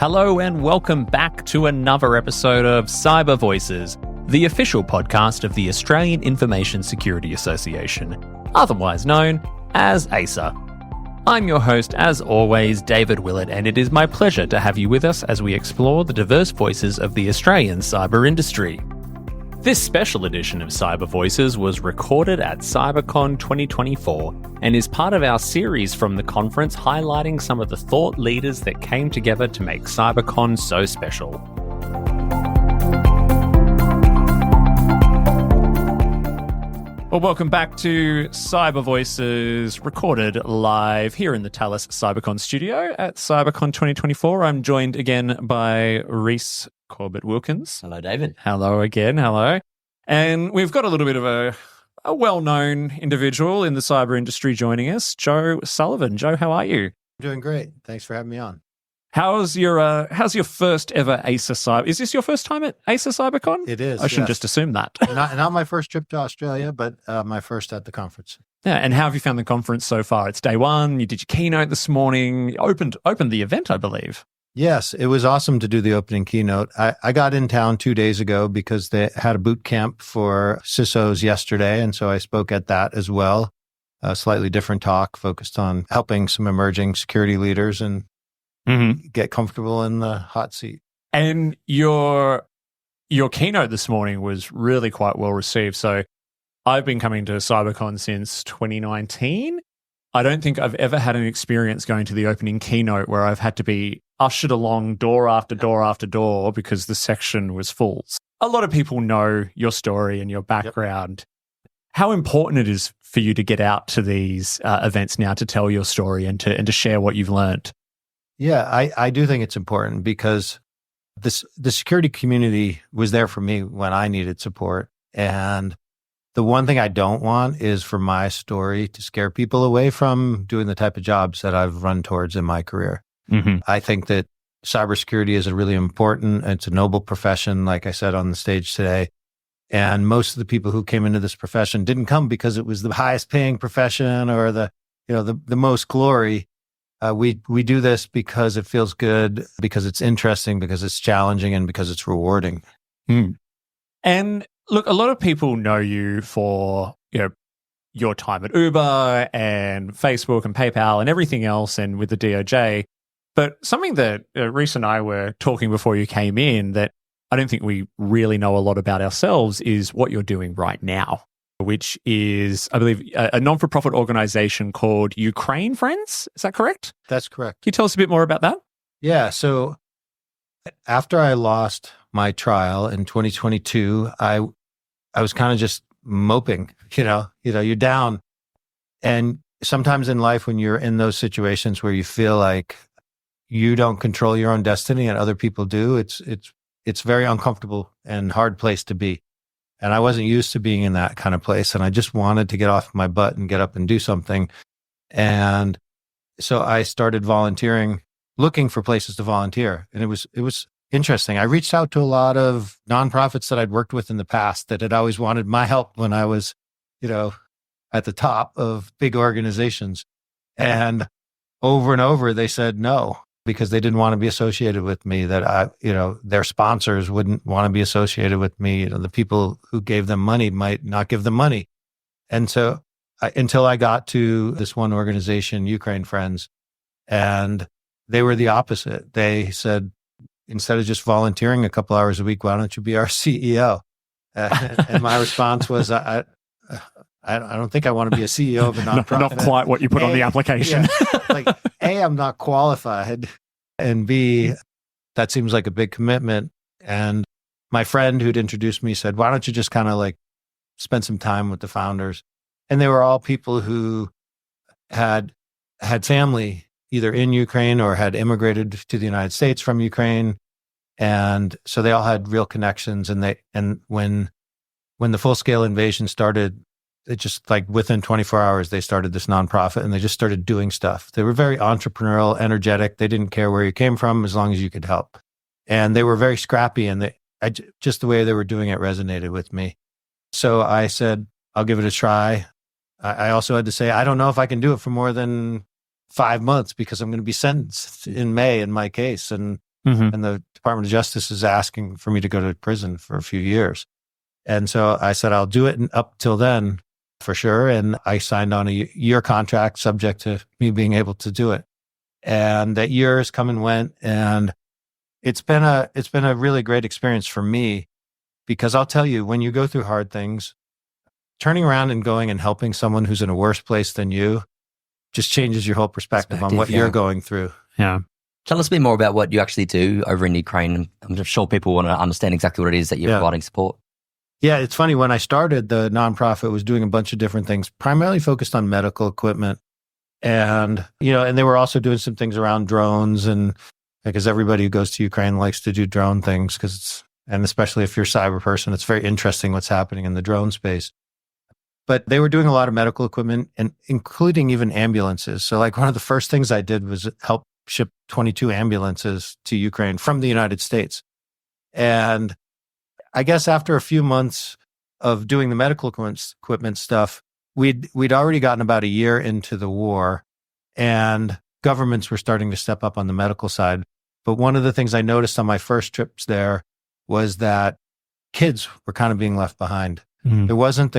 Hello and welcome back to another episode of Cyber Voices, the official podcast of the Australian Information Security Association, otherwise known as AISA. I'm your host, as always, David Willett, and it is my pleasure to have you with us as we explore the diverse voices of the Australian cyber industry. This special edition of Cyber Voices was recorded at CyberCon 2024 and is part of our series from the conference highlighting some of the thought leaders that came together to make CyberCon so special. Well, welcome back to Cyber Voices, recorded live here in the Talus CyberCon studio at CyberCon 2024. I'm joined again by Rhys Corbett-Wilkins. Hello, David. Hello again. Hello. And we've got a little bit of a well-known individual in the cyber industry joining us, Joe Sullivan. Joe, how are you? Doing great. Thanks for having me on. How's your first ever AISA Cyber? Is this your first time at AISA CyberCon? It is. I shouldn't yes. just assume that. Not my first trip to Australia, but my first at the conference. Yeah, and how have you found the conference so far? It's day one. You did your keynote this morning. You opened the event, I believe. Yes, it was awesome to do the opening keynote. I got in town 2 days ago because they had a boot camp for CISOs yesterday, and so I spoke at that as well. A slightly different talk focused on helping some emerging security leaders and get comfortable in the hot seat. And your keynote this morning was really quite well received. So I've been coming to CyberCon since 2019. I don't think I've ever had an experience going to the opening keynote where I've had to be ushered along door after door after door because the section was full. A lot of people know your story and your background. Yep. How important it is for you to get out to these events now to tell your story and to share what you've learned? Yeah, I do think it's important because the security community was there for me when I needed support. And the one thing I don't want is for my story to scare people away from doing the type of jobs that I've run towards in my career. I think that cybersecurity is a really important, it's a noble profession, like I said on the stage today. And most of the people who came into this profession didn't come because it was the highest paying profession or the most glory. We do this because it feels good, because it's interesting, because it's challenging, and because it's rewarding. And look, a lot of people know you for, your time at Uber and Facebook and PayPal and everything else and with the DOJ. But something that Rhys and I were talking before you came in that I don't think we really know a lot about ourselves is what you're doing right now, which is, I believe, a non-for-profit organization called Ukraine Friends. Is that correct? That's correct. Can you tell us a bit more about that? Yeah. So after I lost my trial in 2022, I was kind of just moping, you're down. And sometimes in life, when you're in those situations where you feel like you don't control your own destiny and other people do, it's very uncomfortable and hard place to be. And I wasn't used to being in that kind of place. And I just wanted to get off my butt and get up and do something. And so I started volunteering, looking for places to volunteer. And it was interesting. I reached out to a lot of nonprofits that I'd worked with in the past that had always wanted my help when I was, at the top of big organizations. And over and over, they said no, because they didn't want to be associated with me, that their sponsors wouldn't want to be associated with me. The people who gave them money might not give them money. And so until I got to this one organization, Ukraine Friends, and they were the opposite. They said, instead of just volunteering a couple hours a week, why don't you be our CEO? And my response was, I don't think I want to be a CEO of a nonprofit. Not quite what you put on the application. Yeah, A, I'm not qualified, and B, that seems like a big commitment. And my friend who'd introduced me said, why don't you just kind of spend some time with the founders? And they were all people who had family either in Ukraine or had immigrated to the United States from Ukraine. And so they all had real connections. And when the full-scale invasion started, it just within 24 hours, they started this nonprofit and they just started doing stuff. They were very entrepreneurial, energetic. They didn't care where you came from as long as you could help. And they were very scrappy, and just the way they were doing it resonated with me. So I said, I'll give it a try. I also had to say, I don't know if I can do it for more than 5 months because I'm going to be sentenced in May in my case. And and the Department of Justice is asking for me to go to prison for a few years. And so I said, I'll do it up till then for sure. And I signed on a year contract subject to me being able to do it. And that year has come and went. And it's been a really great experience for me, because I'll tell you, when you go through hard things, turning around and going and helping someone who's in a worse place than you just changes your whole perspective on what you're going through. Yeah. Tell us a bit more about what you actually do over in Ukraine. I'm just sure people want to understand exactly what it is that you're providing support. Yeah, it's funny. When I started, the nonprofit was doing a bunch of different things, primarily focused on medical equipment. And, and they were also doing some things around drones, and because everybody who goes to Ukraine likes to do drone things, and especially if you're a cyber person, it's very interesting what's happening in the drone space. But they were doing a lot of medical equipment, and including even ambulances. So like one of the first things I did was help ship 22 ambulances to Ukraine from the United States. And I guess after a few months of doing the medical equipment stuff, we'd already gotten about a year into the war, and governments were starting to step up on the medical side. But one of the things I noticed on my first trips there was that kids were kind of being left behind. There wasn't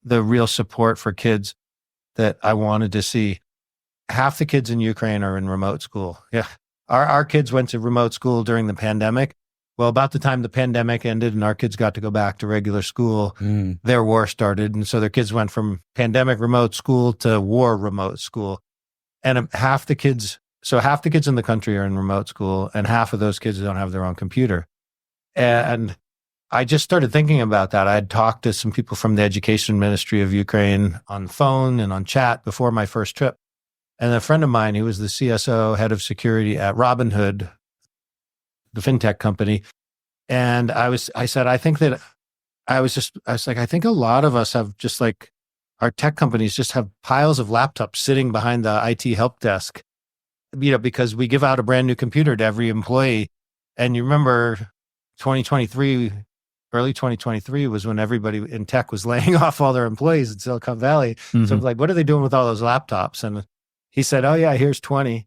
the real support for kids that I wanted to see. Half the kids in Ukraine are in remote school. Yeah. Our kids went to remote school during the pandemic. Well, about the time the pandemic ended and our kids got to go back to regular school, their war started. And so their kids went from pandemic remote school to war remote school. And half the kids in the country are in remote school, and half of those kids don't have their own computer. And I just started thinking about that. I had talked to some people from the education ministry of Ukraine on the phone and on chat before my first trip. And a friend of mine, who was the CSO, head of security at Robinhood, the fintech company. And I said, I think a lot of us have just like, our tech companies just have piles of laptops sitting behind the IT help desk, because we give out a brand new computer to every employee. And you remember 2023, early 2023 was when everybody in tech was laying off all their employees in Silicon Valley. So I'm like, what are they doing with all those laptops? And he said, oh yeah, here's 20.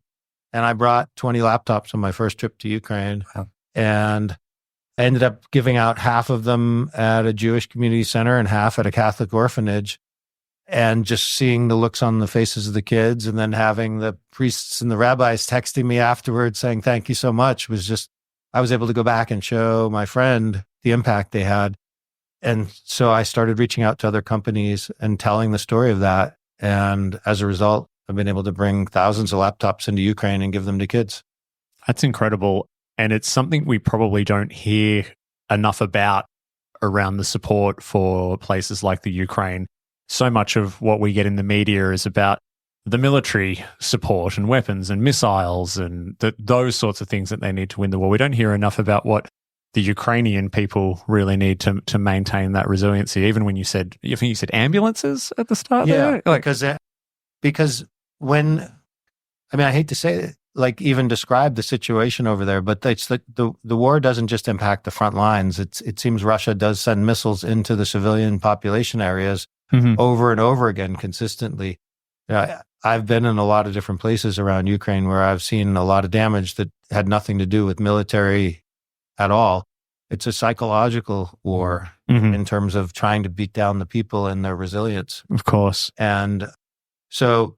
And I brought 20 laptops on my first trip to Ukraine. Wow. And I ended up giving out half of them at a Jewish community center and half at a Catholic orphanage. And just seeing the looks on the faces of the kids, and then having the priests and the rabbis texting me afterwards saying, thank you so much, I was able to go back and show my friend the impact they had. And so I started reaching out to other companies and telling the story of that. And as a result, I've been able to bring thousands of laptops into Ukraine and give them to kids. That's incredible. And it's something we probably don't hear enough about around the support for places like the Ukraine. So much of what we get in the media is about the military support and weapons and missiles and those sorts of things that they need to win the war. We don't hear enough about what the Ukrainian people really need to maintain that resiliency. Even when I think you said ambulances at the start. Yeah, there? because when, I hate to say it, like even describe the situation over there, but it's like the war doesn't just impact the front lines. It seems Russia does send missiles into the civilian population areas over and over again consistently. I've been in a lot of different places around Ukraine where I've seen a lot of damage that had nothing to do with military at all. It's a psychological war in terms of trying to beat down the people and their resilience. Of course. And so,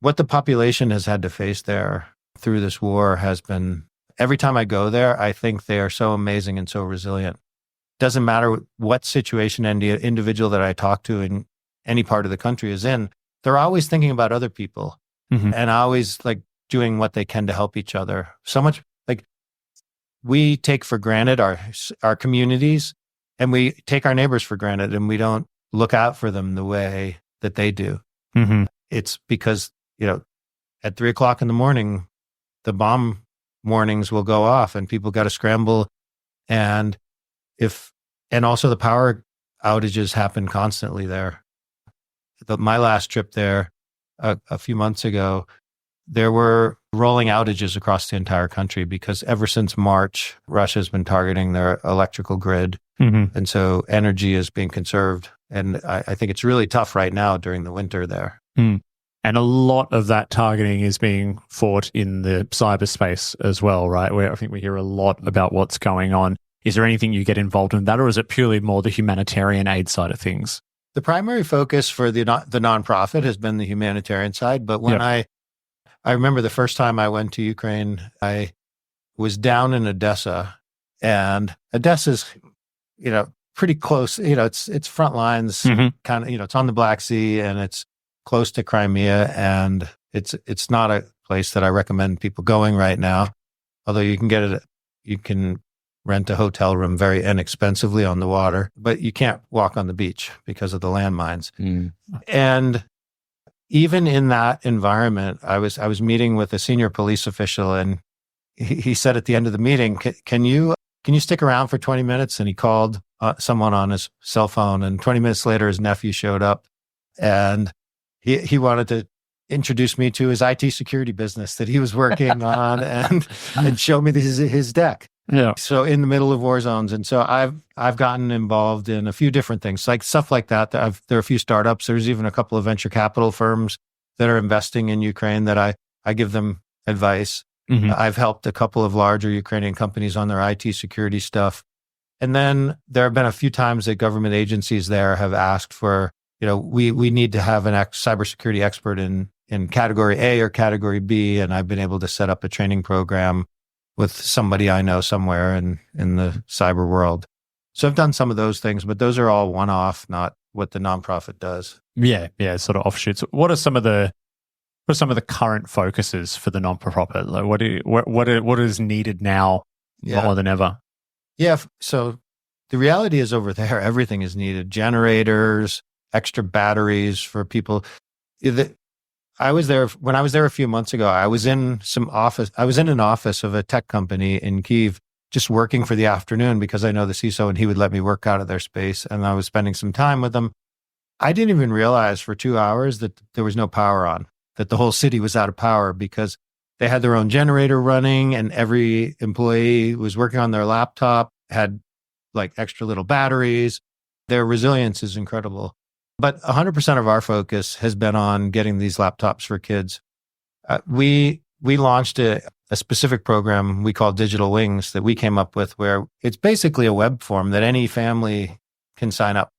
what the population has had to face there through this war has been, every time I go there, I think they are so amazing and so resilient. Doesn't matter what situation any individual that I talk to in any part of the country is in, they're always thinking about other people and always like doing what they can to help each other. So much like we take for granted our communities, and we take our neighbors for granted, and we don't look out for them the way that they do. It's because, at 3:00 in the morning, the bomb warnings will go off and people got to scramble. And also the power outages happen constantly there. My last trip there a few months ago, there were rolling outages across the entire country because ever since March, Russia has been targeting their electrical grid. And so energy is being conserved. And I think it's really tough right now during the winter there. And a lot of that targeting is being fought in the cyberspace as well, right? Where I think we hear a lot about what's going on. Is there anything you get involved in that, or is it purely more the humanitarian aid side of things? The primary focus for the nonprofit has been the humanitarian side. But when I remember the first time I went to Ukraine, I was down in Odessa, and Odessa's, pretty close. It's front lines, kind of, it's on the Black Sea, and it's close to Crimea, and it's not a place that I recommend people going right now. Although you can rent a hotel room very inexpensively on the water, but you can't walk on the beach because of the landmines. And even in that environment, I was meeting with a senior police official, and he said at the end of the meeting, "Can you stick around for 20 minutes?" And he called someone on his cell phone, and 20 minutes later, his nephew showed up, and he wanted to introduce me to his IT security business that he was working on, and show me his deck. Yeah. So in the middle of war zones, and so I've gotten involved in a few different things, like stuff like that. There are a few startups. There's even a couple of venture capital firms that are investing in Ukraine that I give them advice. I've helped a couple of larger Ukrainian companies on their IT security stuff. And then there have been a few times that government agencies there have asked for, we need to have an cybersecurity expert in category A or category B. And I've been able to set up a training program with somebody I know somewhere in the cyber world. So I've done some of those things, but those are all one-off, not what the nonprofit does. Yeah, sort of offshoots. What are some of the current focuses for the nonprofit? Like what is needed now more than ever? Yeah, so the reality is over there, everything is needed. Generators, extra batteries for people. I was there when I was there a few months ago. I was in an office of a tech company in Kyiv, just working for the afternoon because I know the CISO and he would let me work out of their space. And I was spending some time with them. I didn't even realize for 2 hours that there was no power on, that the whole city was out of power because they had their own generator running, and every employee was working on their laptop, had like extra little batteries. Their resilience is incredible. But 100% of our focus has been on getting these laptops for kids. We launched a specific program we call Digital Wings that we came up with, where it's basically a web form that any family can sign up.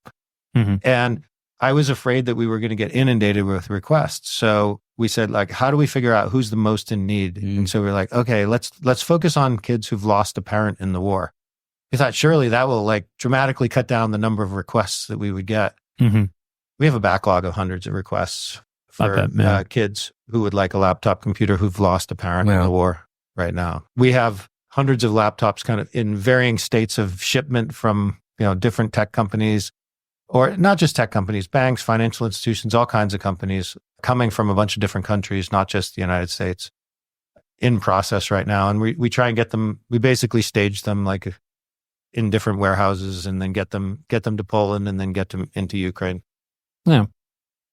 And I was afraid that we were going to get inundated with requests. So we said, like, how do we figure out who's the most in need? And so we're like, okay, let's focus on kids who've lost a parent in the war. We thought surely that will like dramatically cut down the number of requests that we would get. We have a backlog of hundreds of requests for kids who would like a laptop computer who've lost a parent in the war right now. We have hundreds of laptops kind of in varying states of shipment from, different tech companies, or not just tech companies, banks, financial institutions, all kinds of companies coming from a bunch of different countries, not just the United States, in process right now. And we try and get them, we basically stage them like in different warehouses and then get them to Poland and then get them into Ukraine. Yeah.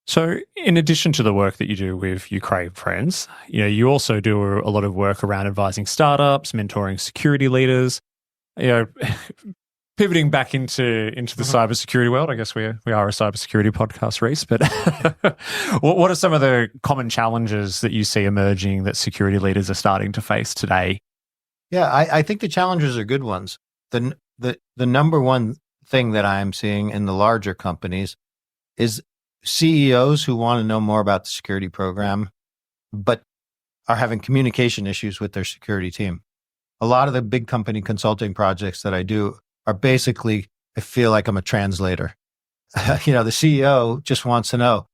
So in addition to the work that you do with Ukraine Friends, you also do a lot of work around advising startups, mentoring security leaders, pivoting back into the cybersecurity world. I guess we are a cybersecurity podcast, Reese, but what are some of the common challenges that you see emerging that security leaders are starting to face today? Yeah, I think the challenges are good ones. The number one thing that I'm seeing in the larger companies is CEOs who want to know more about the security program, but are having communication issues with their security team. A lot of the big company consulting projects that I do are basically, I feel like I'm a translator. The CEO just wants to know,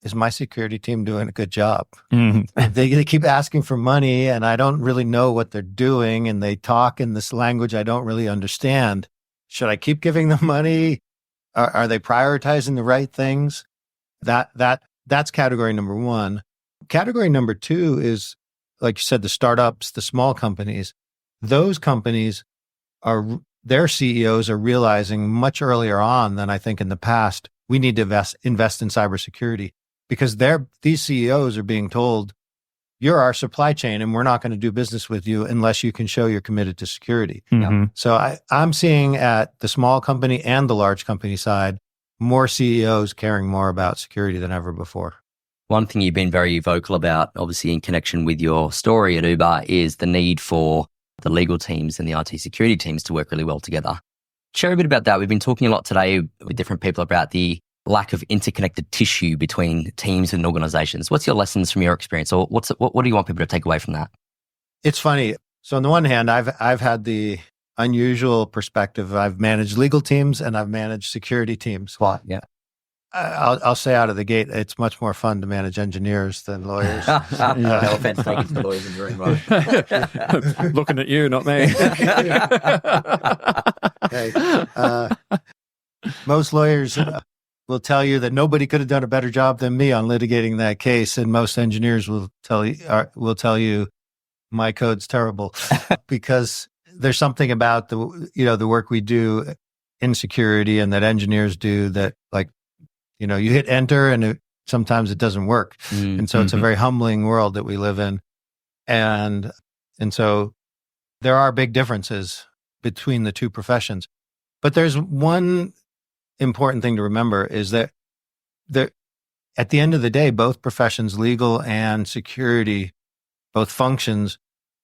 is my security team doing a good job? They keep asking for money, and I don't really know what they're doing, and they talk in this language I don't really understand. Should I keep giving them money? Are they prioritizing the right things? That's category number one. Category number two is, like you said, the startups, the small companies. Those companies their CEOs are realizing much earlier on than I think in the past, we need to invest in cybersecurity, because these CEOs are being told, you're our supply chain and we're not going to do business with you unless you can show you're committed to security. So I'm seeing at the small company and the large company side, more CEOs caring more about security than ever before. One thing you've been very vocal about, obviously in connection with your story at Uber, is the need for the legal teams and the IT security teams to work really well together. Share a bit about that. We've been talking a lot today with different people about the lack of interconnected tissue between teams and organizations. What's your lessons from your experience, or what do you want people to take away from that? It's funny. So on the one hand, I've had the unusual perspective. I've managed legal teams and I've managed security teams. Why? Yeah. I'll say out of the gate, it's much more fun to manage engineers than lawyers. No offense taken to the lawyers in the room, right? Looking at you, not me. Most lawyers will tell you that nobody could have done a better job than me on litigating that case, and most engineers will tell you my code's terrible because there's something about the work we do in security and that engineers do that, like, you hit enter and sometimes it doesn't work. And so it's a very humbling world that we live in. And so there are big differences between the two professions. But there's one important thing to remember is that at the end of the day, both professions, legal and security, both functions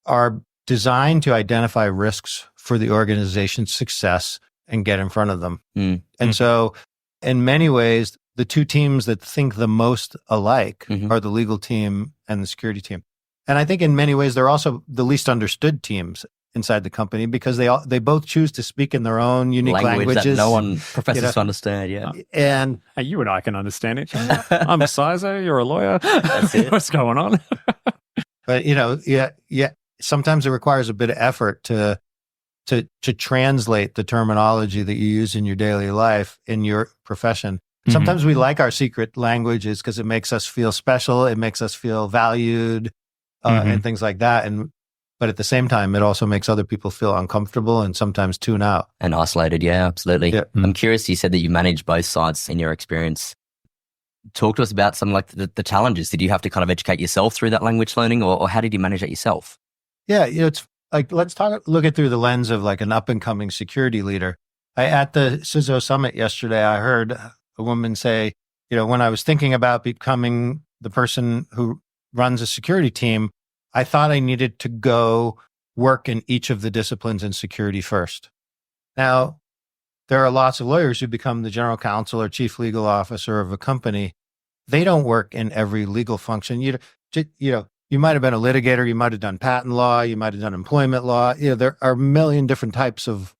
are designed to identify risks for the organization's success and get in front of them. And so in many ways, the two teams that think the most alike are the legal team and the security team. And I think in many ways, they're also the least understood teams inside the company because they both choose to speak in their own unique languages that no one professes to understand. Yeah. And hey, you and I can understand each other. I'm a CISO, you're a lawyer. That's it. What's going on? But sometimes it requires a bit of effort to translate the terminology that you use in your daily life in your profession. Sometimes we like our secret languages because it makes us feel special. It makes us feel valued and things like that. But at the same time, it also makes other people feel uncomfortable and sometimes tune out. And isolated. Yeah, absolutely. Yeah. I'm curious, you said that you managed both sides in your experience. Talk to us about some like the challenges. Did you have to kind of educate yourself through that language learning or how did you manage that yourself? Yeah, it's like, let's look at through the lens of like an up and coming security leader. At the CISO summit yesterday, I heard a woman say, when I was thinking about becoming the person who runs a security team, I thought I needed to go work in each of the disciplines in security first. Now, there are lots of lawyers who become the general counsel or chief legal officer of a company. They don't work in every legal function. You might have been a litigator, you might have done patent law, you might have done employment law. There are a million different types of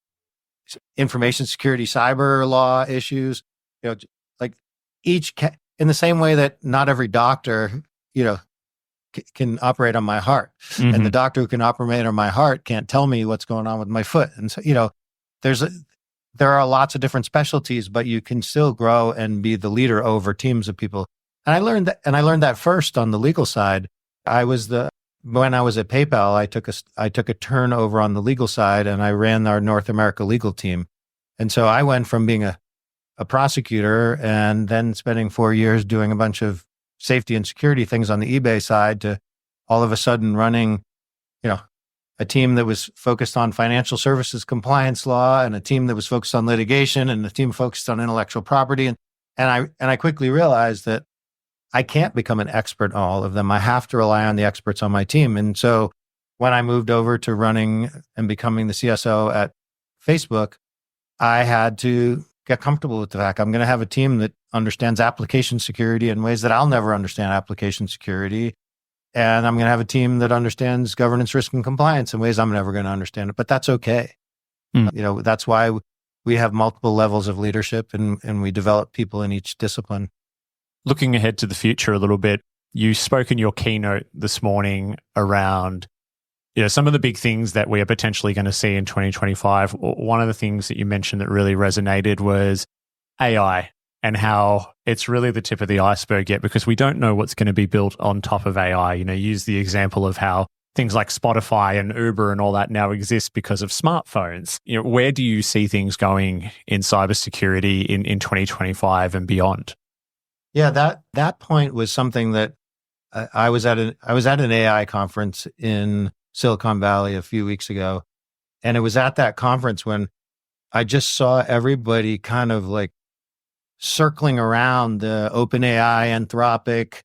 information security, cyber law issues. Like in the same way that not every doctor, can operate on my heart, and the doctor who can operate on my heart can't tell me what's going on with my foot. And so, there are lots of different specialties, but you can still grow and be the leader over teams of people. And I learned that first on the legal side. When I was at PayPal, I took a turn over on the legal side and I ran our North America legal team. And so I went from being a prosecutor and then spending 4 years doing a bunch of safety and security things on the eBay side to all of a sudden running, a team that was focused on financial services compliance law and a team that was focused on litigation and a team focused on intellectual property. And I quickly realized that I can't become an expert on all of them. I have to rely on the experts on my team. And so when I moved over to running and becoming the CSO at Facebook, I had to get comfortable with the fact I'm going to have a team that understands application security in ways that I'll never understand application security. And I'm going to have a team that understands governance, risk, and compliance in ways I'm never going to understand it. But that's okay. That's why we have multiple levels of leadership and we develop people in each discipline. Looking ahead to the future a little bit, you spoke in your keynote this morning around some of the big things that we are potentially going to see in 2025. One of the things that you mentioned that really resonated was AI and how it's really the tip of the iceberg yet because we don't know what's going to be built on top of AI. Use the example of how things like Spotify and Uber and all that now exist because of smartphones. Where do you see things going in cybersecurity in 2025 and beyond? Yeah, that point was something that I was at an AI conference in Silicon Valley a few weeks ago. And it was at that conference when I just saw everybody kind of like circling around the OpenAI, Anthropic,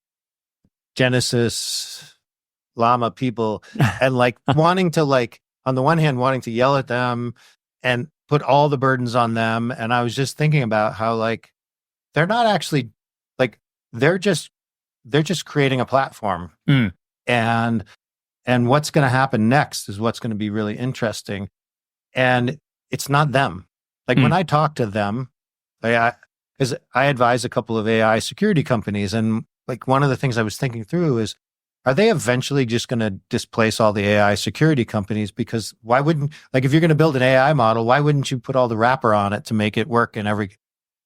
Genesis Llama people and like wanting to like, on the one hand, wanting to yell at them and put all the burdens on them. And I was just thinking about how like, they're not actually like, they're just creating a platform. And what's going to happen next is what's going to be really interesting. And it's not them. Like when I talk to them, because I advise a couple of AI security companies, and like one of the things I was thinking through is, are they eventually just going to displace all the AI security companies? Because why wouldn't, like if you're going to build an AI model, why wouldn't you put all the wrapper on it to make it work in every,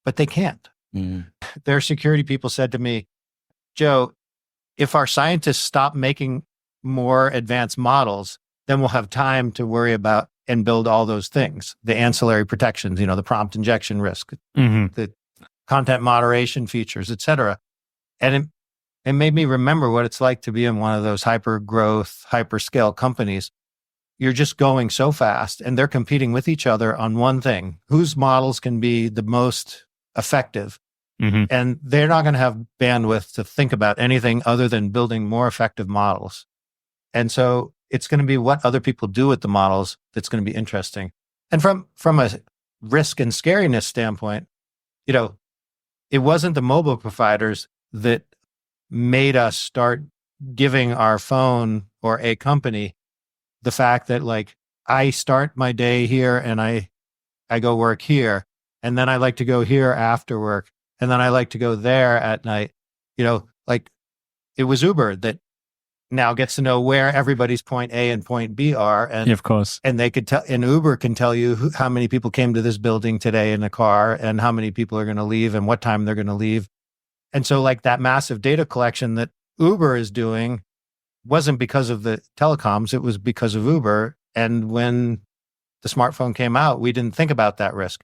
but they can't. Their security people said to me, Joe, if our scientists stop making more advanced models, then we'll have time to worry about and build all those things, the ancillary protections, the prompt injection risk, the content moderation features, et cetera. And it made me remember what it's like to be in one of those hyper growth, hyper scale companies. You're just going so fast and they're competing with each other on one thing, whose models can be the most effective. And they're not going to have bandwidth to think about anything other than building more effective models. And so it's going to be what other people do with the models that's going to be interesting. And from a risk and scariness standpoint, it wasn't the mobile providers that made us start giving our phone or a company the fact that like I start my day here and I go work here, and then I like to go here after work, and then I like to go there at night. Like it was Uber that now gets to know where everybody's point A and point B are. And of course, and they could tell, and Uber can tell you how many people came to this building today in a car and how many people are going to leave and what time they're going to leave. And so like that massive data collection that Uber is doing wasn't because of the telecoms, it was because of Uber. And when the smartphone came out, we didn't think about that risk,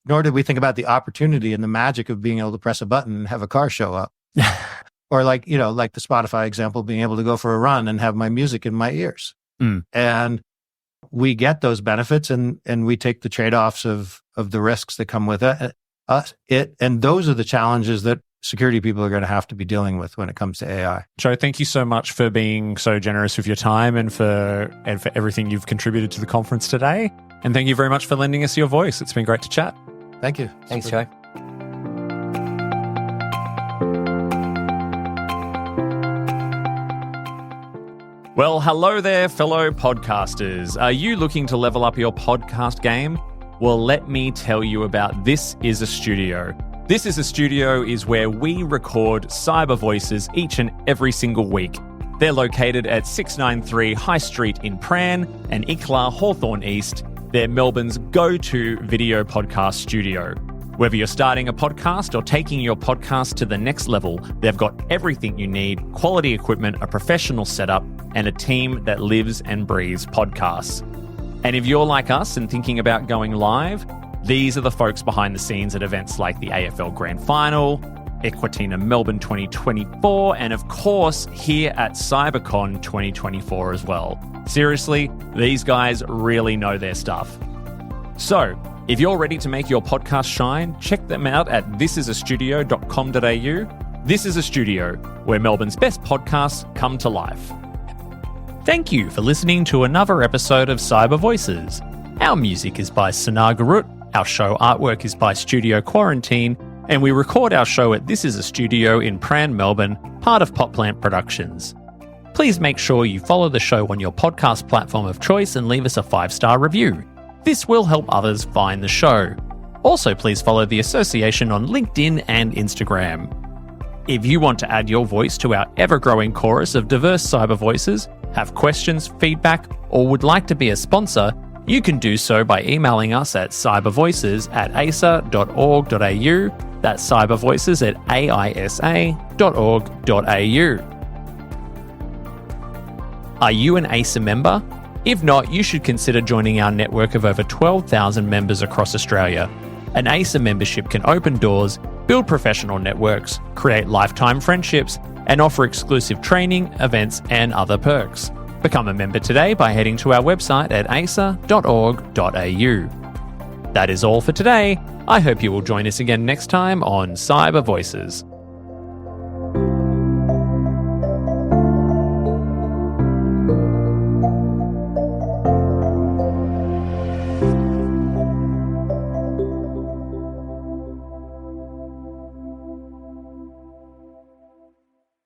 nor did we think about the opportunity and the magic of being able to press a button and have a car show up. Or like, like the Spotify example, being able to go for a run and have my music in my ears. And we get those benefits and we take the trade-offs of the risks that come with it. And those are the challenges that security people are going to have to be dealing with when it comes to AI. Joe, thank you so much for being so generous with your time and for everything you've contributed to the conference today. And thank you very much for lending us your voice. It's been great to chat. Thank you. Thanks, Joe. Well, hello there, fellow podcasters. Are you looking to level up your podcast game? Well, let me tell you about This Is a Studio. This Is a Studio is where we record cyber voices each and every single week. They're located at 693 High Street in Pran and Ikla, Hawthorne East. They're Melbourne's go-to video podcast studio. Whether you're starting a podcast or taking your podcast to the next level, they've got everything you need, quality equipment, a professional setup, and a team that lives and breathes podcasts. And if you're like us and thinking about going live, these are the folks behind the scenes at events like the AFL Grand Final, Equitina Melbourne 2024, and of course, here at CyberCon 2024 as well. Seriously, these guys really know their stuff. So, if you're ready to make your podcast shine, check them out at thisisastudio.com.au. This is a studio where Melbourne's best podcasts come to life. Thank you for listening to another episode of Cyber Voices. Our music is by Sanar Garut, our show artwork is by Studio Quarantine, and we record our show at This Is a Studio in Pran, Melbourne, part of Popplant Productions. Please make sure you follow the show on your podcast platform of choice and leave us a 5-star review. This will help others find the show. Also, please follow the association on LinkedIn and Instagram. If you want to add your voice to our ever-growing chorus of diverse cyber voices, have questions, feedback, or would like to be a sponsor, you can do so by emailing us at cybervoices@aisa.org.au. That's cybervoices@aisa.org.au. Are you an AISA member? If not, you should consider joining our network of over 12,000 members across Australia. An AISA membership can open doors, build professional networks, create lifetime friendships, and offer exclusive training, events, and other perks. Become a member today by heading to our website at aisa.org.au. That is all for today. I hope you will join us again next time on Cyber Voices.